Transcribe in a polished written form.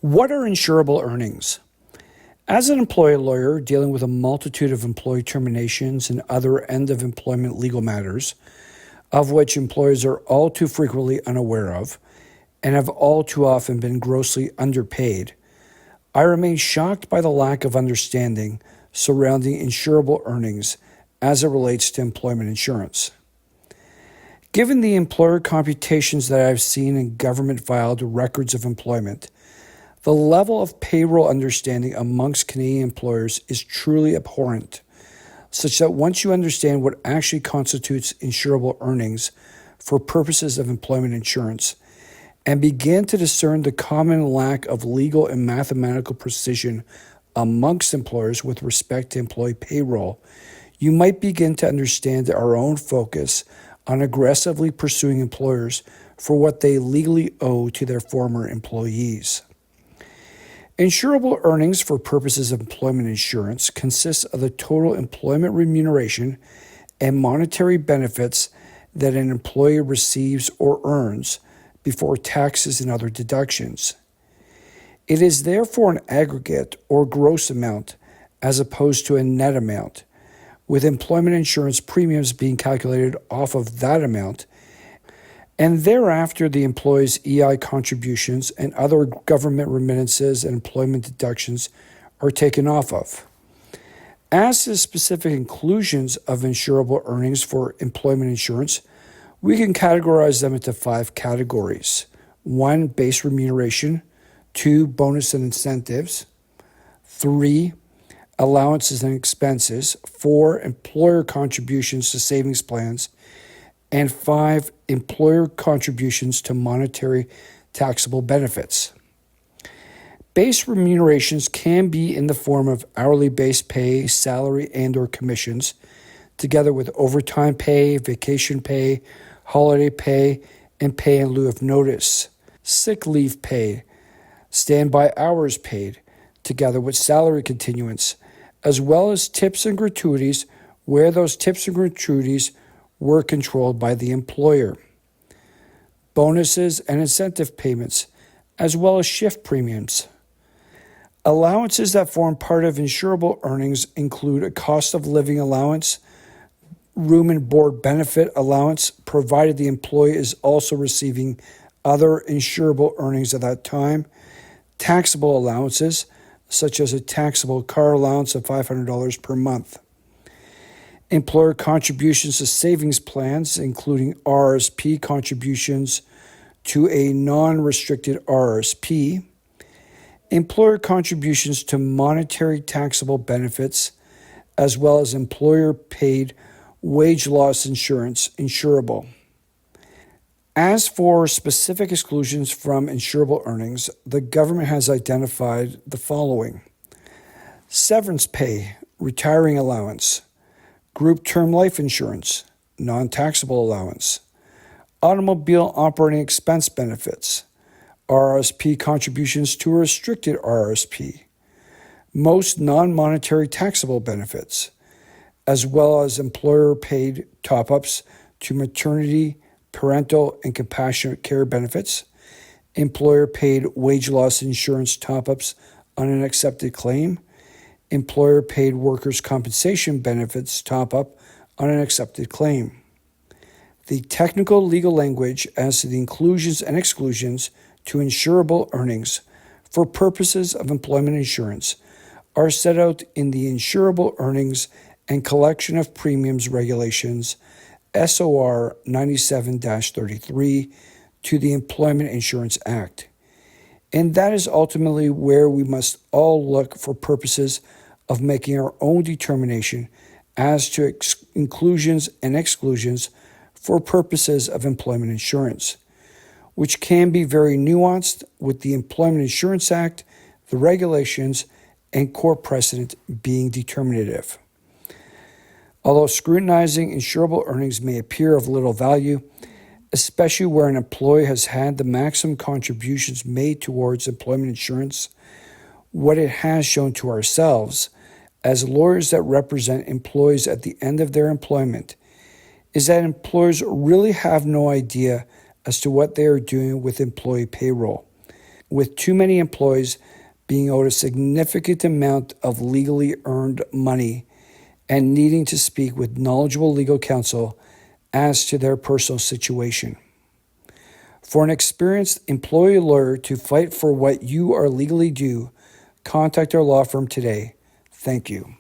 What are insurable earnings? As an employee lawyer dealing with a multitude of employee terminations and other end-of-employment legal matters, of which employers are all too frequently unaware of and have all too often been grossly underpaid, I remain shocked by the lack of understanding surrounding insurable earnings as it relates to employment insurance. Given the employer computations that I've seen in government-filed records of employment, the level of payroll understanding amongst Canadian employers is truly abhorrent, such that once you understand what actually constitutes insurable earnings for purposes of employment insurance, and begin to discern the common lack of legal and mathematical precision amongst employers with respect to employee payroll, you might begin to understand our own focus on aggressively pursuing employers for what they legally owe to their former employees. Insurable earnings for purposes of employment insurance consists of the total employment remuneration and monetary benefits that an employee receives or earns before taxes and other deductions. It is therefore an aggregate or gross amount as opposed to a net amount, with employment insurance premiums being calculated off of that amount, and thereafter the employee's EI contributions and other government remittances and employment deductions are taken off of. As to the specific inclusions of insurable earnings for employment insurance, we can categorize them into 5 categories. 1, base remuneration. 2, bonus and incentives. 3, allowances and expenses. 4, employer contributions to savings plans. And 5, employer contributions to monetary taxable benefits. Base remunerations can be in the form of hourly base pay, salary, and/or commissions, together with overtime pay, vacation pay, holiday pay, and pay in lieu of notice, sick leave pay, standby hours paid, together with salary continuance, as well as tips and gratuities where those tips and gratuities were controlled by the employer. Bonuses and incentive payments, as well as shift premiums. Allowances that form part of insurable earnings include a cost of living allowance, room and board benefit allowance, provided the employee is also receiving other insurable earnings at that time, taxable allowances, such as a taxable car allowance of $500 per month. Employer contributions to savings plans, including RRSP contributions to a non-restricted RRSP. Employer contributions to monetary taxable benefits, as well as employer-paid wage loss insurance, insurable. As for specific exclusions from insurable earnings, the government has identified the following: severance pay, retiring allowance, group term life insurance, non-taxable allowance, automobile operating expense benefits, RRSP contributions to a restricted RRSP, most non-monetary taxable benefits, as well as employer-paid top-ups to maternity, parental, and compassionate care benefits, employer-paid wage loss insurance top-ups on an accepted claim, employer-paid workers' compensation benefits top-up on an accepted claim. The technical legal language as to the inclusions and exclusions to insurable earnings for purposes of employment insurance are set out in the Insurable Earnings and Collection of Premiums Regulations, SOR 97-33, to the Employment Insurance Act. And that is ultimately where we must all look for purposes of making our own determination as to inclusions and exclusions for purposes of employment insurance, which can be very nuanced, with the Employment Insurance Act, the regulations, and court precedent being determinative. Although scrutinizing insurable earnings may appear of little value, especially where an employee has had the maximum contributions made towards employment insurance, what it has shown to ourselves as lawyers that represent employees at the end of their employment is that employers really have no idea as to what they are doing with employee payroll, with too many employees being owed a significant amount of legally earned money and needing to speak with knowledgeable legal counsel as to their personal situation. For an experienced employee lawyer to fight for what you are legally due, contact our law firm today. Thank you.